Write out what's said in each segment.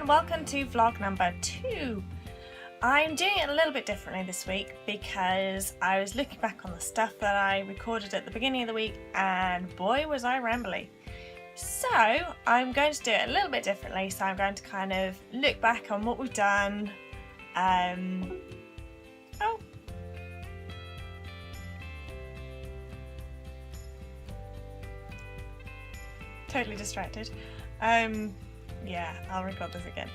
Welcome to vlog number 2. I'm doing it a little bit differently this week because I was looking back on the stuff that I recorded at the beginning of the week and boy was I rambly. So I'm going to do it a little bit differently, so I'm going to kind of look back on what we've done. Totally distracted. Yeah, I'll record this again.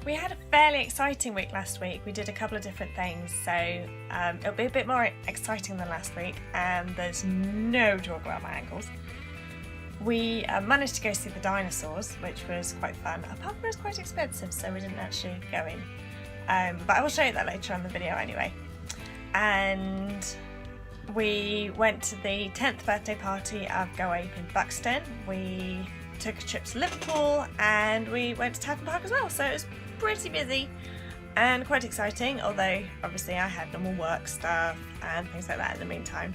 We had a fairly exciting week last week. We did a couple of different things, so it'll be a bit more exciting than last week, and there's no talk about my ankles. We managed to go see the Dinosaurs, which was quite fun. Apart from it was quite expensive, so we didn't actually go in. But I will show you that later on in the video anyway. And we went to the 10th birthday party of GoApe in Buxton. We took a trip to Liverpool and we went to Tatton Park as well, so it was pretty busy and quite exciting, although obviously I had normal work stuff and things like that in the meantime.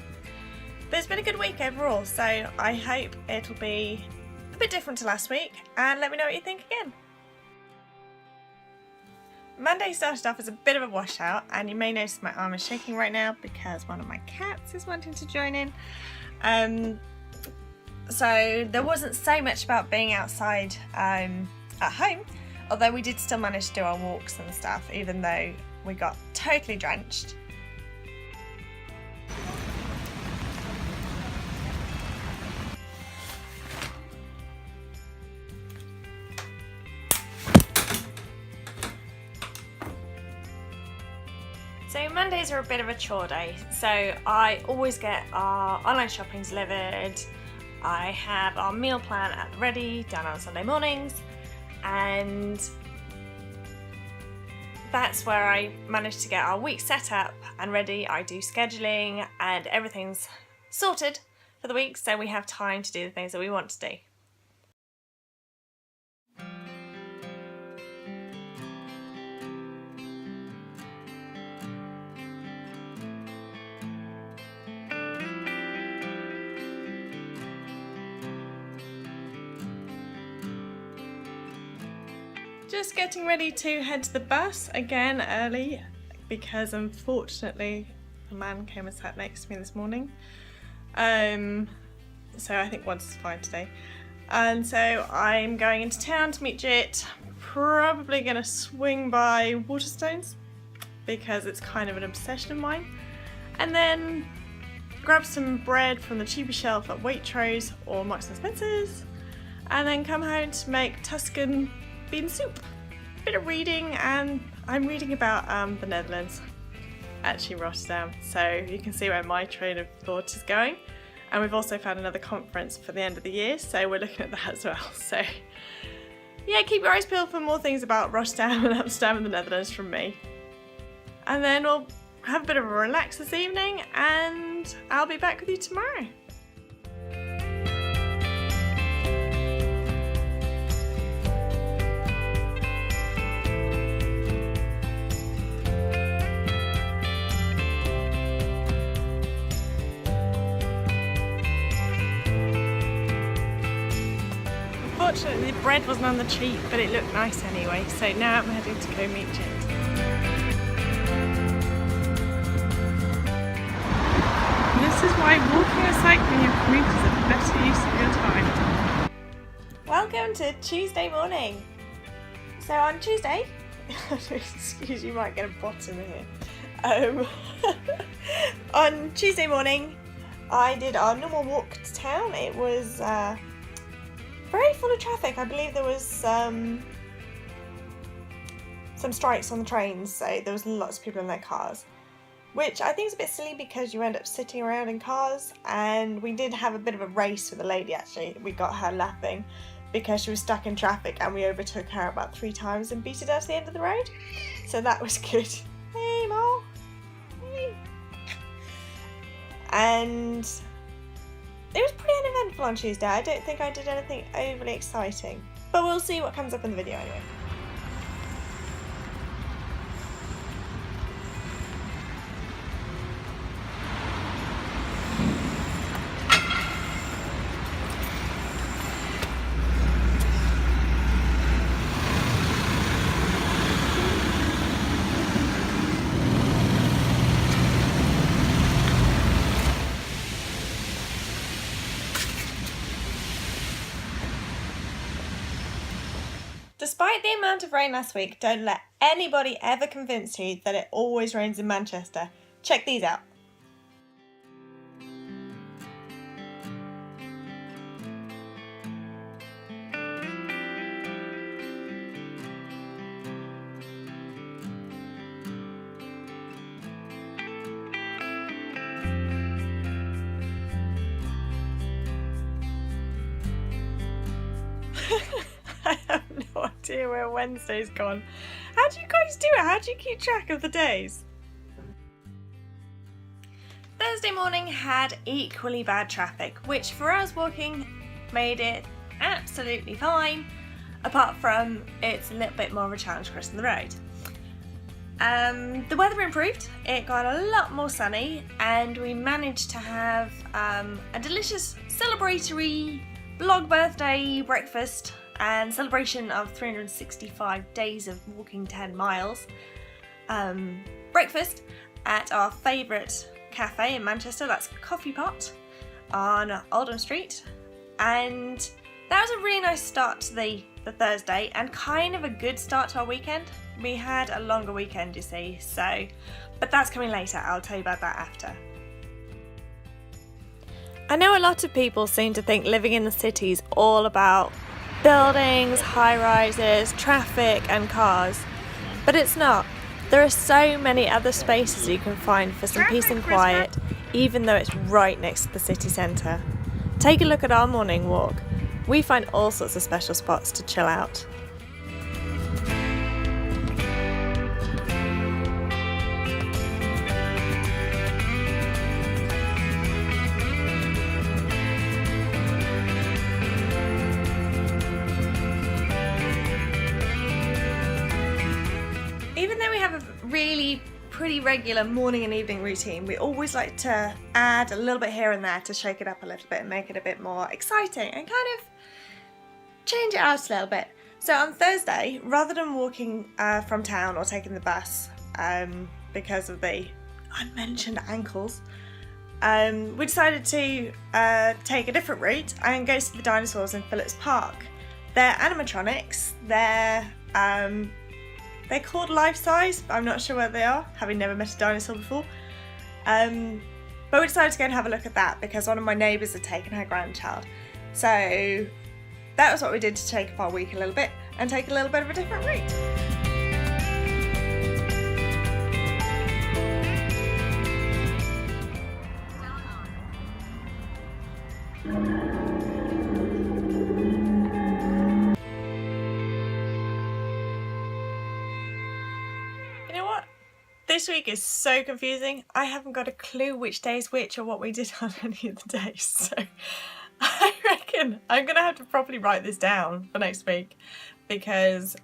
But it's been a good week overall, so I hope it'll be a bit different to last week, and let me know what you think again. Monday started off as a bit of a washout, and you may notice my arm is shaking right now because one of my cats is wanting to join in. So there wasn't so much about being outside at home, although we did still manage to do our walks and stuff, even though we got totally drenched. So Mondays are a bit of a chore day, so I always get our online shopping delivered. I have our meal plan at the ready done on Sunday mornings, and that's where I manage to get our week set up and ready. I do scheduling and everything's sorted for the week, so we have time to do the things that we want to do. Just getting ready to head to the bus again early because unfortunately a man came and sat next to me this morning. So I think once is fine today. And so I'm going into town to meet Jit. Probably going to swing by Waterstones because it's kind of an obsession of mine. And then grab some bread from the cheapy shelf at Waitrose or Marks and Spencer's. And then come home to make Tuscan bean soup. A bit of reading, and I'm reading about the Netherlands, actually Rotterdam, so you can see where my train of thought is going. And we've also found another conference for the end of the year, so we're looking at that as well. So yeah, keep your eyes peeled for more things about Rotterdam and Amsterdam and the Netherlands from me. And then we'll have a bit of a relax this evening, and I'll be back with you tomorrow. Unfortunately, the bread wasn't on the cheap, but it looked nice anyway, so now I'm heading to go meet Jit. This is why walking or cycling your commute is a better use of your time. Welcome to Tuesday morning. So on Tuesday, excuse, you might get a bottom here. On Tuesday morning, I did our normal walk to town. It was very full of traffic. I believe there was some strikes on the trains, so there was lots of people in their cars, which I think is a bit silly because you end up sitting around in cars. And we did have a bit of a race with a lady, actually. We got her lapping because she was stuck in traffic, and we overtook her about 3 times and beat her down to the end of the road, so that was good. Hey Mo! Hey! And it was pretty uneventful on Tuesday. I don't think I did anything overly exciting, but we'll see what comes up in the video anyway. Despite the amount of rain last week, don't let anybody ever convince you that it always rains in Manchester. Check these out. I have no idea where Wednesday's gone. How do you guys do it? How do you keep track of the days? Thursday morning had equally bad traffic, which for us walking made it absolutely fine, apart from it's a little bit more of a challenge crossing the road. The weather improved, it got a lot more sunny, and we managed to have a delicious celebratory vlog birthday breakfast and celebration of 365 days of walking 10 miles. Breakfast at our favourite cafe in Manchester, that's Coffee Pot on Oldham Street, and that was a really nice start to the Thursday, and kind of a good start to our weekend. We had a longer weekend, you see, so, but that's coming later. I'll tell you about that after. I know a lot of people seem to think living in the city is all about buildings, high-rises, traffic and cars, but it's not. There are so many other spaces you can find for some peace and quiet, even though it's right next to the city centre. Take a look at our morning walk. We find all sorts of special spots to chill out. Even though we have a really pretty regular morning and evening routine, we always like to add a little bit here and there to shake it up a little bit and make it a bit more exciting and kind of change it out a little bit. So on Thursday, rather than walking from town or taking the bus because of the unmentioned ankles, we decided to take a different route and go to the Dinosaurs in Foodies Park. They're animatronics, they're called life-size, but I'm not sure where they are, having never met a dinosaur before. But we decided to go and have a look at that because one of my neighbours had taken her grandchild. So that was what we did to shake up our week a little bit and take a little bit of a different route. This week is so confusing. I haven't got a clue which day is which or what we did on any of the days. So I reckon I'm going to have to properly write this down for next week because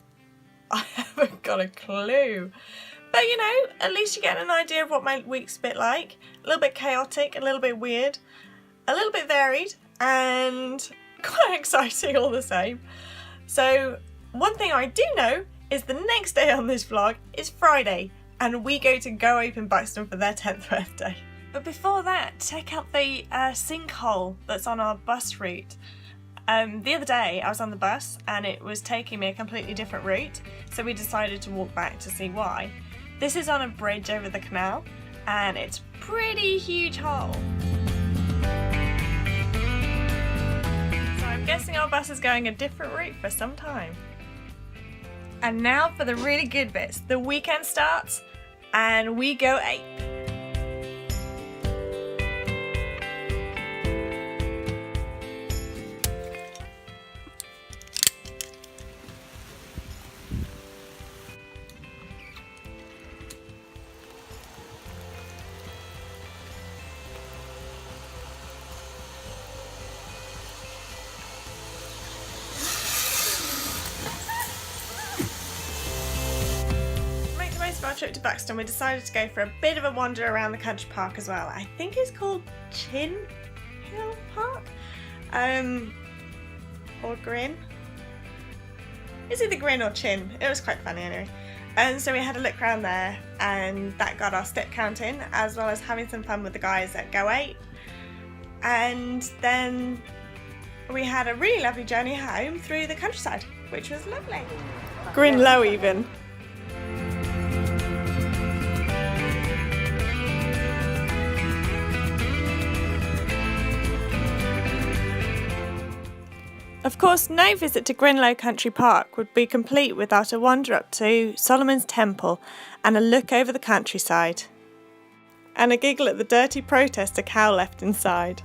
I haven't got a clue. But you know, at least you get an idea of what my week's a bit like. A little bit chaotic, a little bit weird, a little bit varied, and quite exciting all the same. So one thing I do know is the next day on this vlog is Friday, and we go to GoApe in Buxton for their 10th birthday. But before that, check out the sinkhole that's on our bus route. The other day I was on the bus and it was taking me a completely different route, so we decided to walk back to see why. This is on a bridge over the canal and it's a pretty huge hole. our bus is going a different route for some time. And now for the really good bits. The weekend starts and we go ape. Our trip to Buxton, we decided to go for a bit of a wander around the country park as well. I think it's called Chin Hill Park, or Grin. It's either Grin or Chin. It was quite funny anyway. And so we had a look around there, and that got our step count in, as well as having some fun with the guys at GoApe. And then we had a really lovely journey home through the countryside, which was lovely. Grin low even. Of course, no visit to Grinlow Country Park would be complete without a wander up to Solomon's Temple and a look over the countryside. And a giggle at the dirty protest a cow left inside.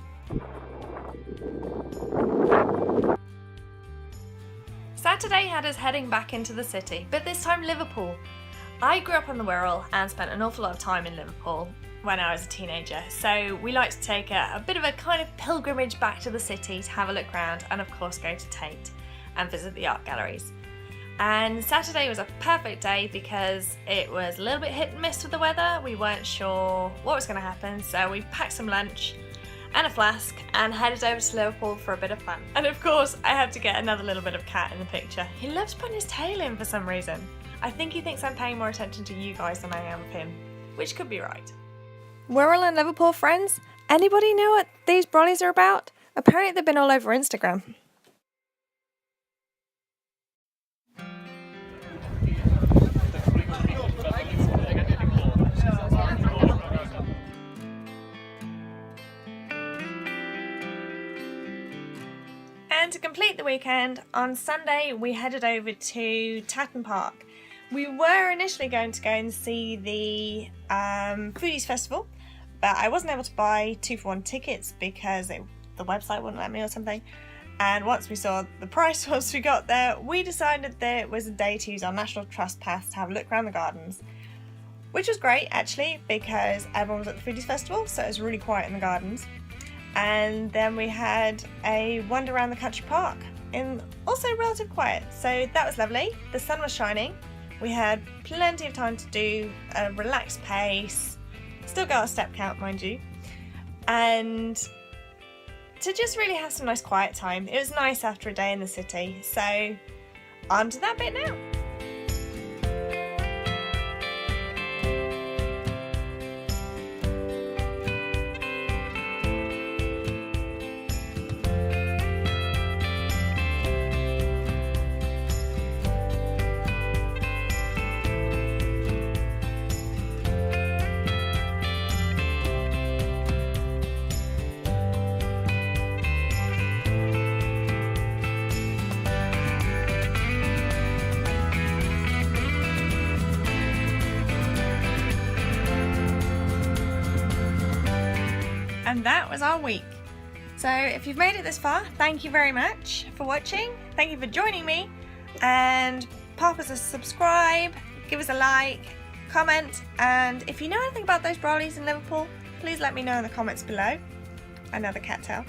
Saturday had us heading back into the city, but this time Liverpool. I grew up on the Wirral and spent an awful lot of time in Liverpool when I was a teenager, so we like to take a bit of a kind of pilgrimage back to the city to have a look around and of course go to Tate and visit the art galleries. And Saturday was a perfect day because it was a little bit hit and miss with the weather. We weren't sure what was going to happen, so we packed some lunch and a flask and headed over to Liverpool for a bit of fun. And of course I had to get another little bit of cat in the picture. He loves putting his tail in for some reason. I think he thinks I'm paying more attention to you guys than I am of him, which could be right. Wirral and Liverpool friends, anybody know what these brollies are about? Apparently they've been all over Instagram. And to complete the weekend, on Sunday we headed over to Tatton Park. We were initially going to go and see the Foodies Festival, but I wasn't able to buy 2-for-1 tickets because the website wouldn't let me or something. And once we saw the price once we got there, we decided that it was a day to use our National Trust pass to have a look around the gardens, which was great actually because everyone was at the Foodies Festival, so it was really quiet in the gardens. And then we had a wander around the country park in also relative quiet, so that was lovely. The sun was shining. We had plenty of time to do a relaxed pace, still got our step count mind you, and to just really have some nice quiet time. It was nice after a day in the city, so on to that bit now. And that was our week. So if you've made it this far, thank you very much for watching. Thank you for joining me, and pop us a subscribe, give us a like, comment, and if you know anything about those brollies in Liverpool, please let me know in the comments below. Another cat tail.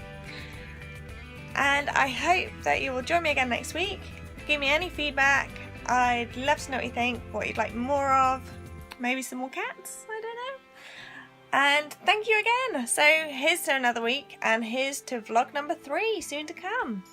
And I hope that you will join me again next week. Give me any feedback. I'd love to know what you think, what you'd like more of, maybe some more cats, I don't know. And thank you again. So here's to another week, and here's to vlog number 3 soon to come.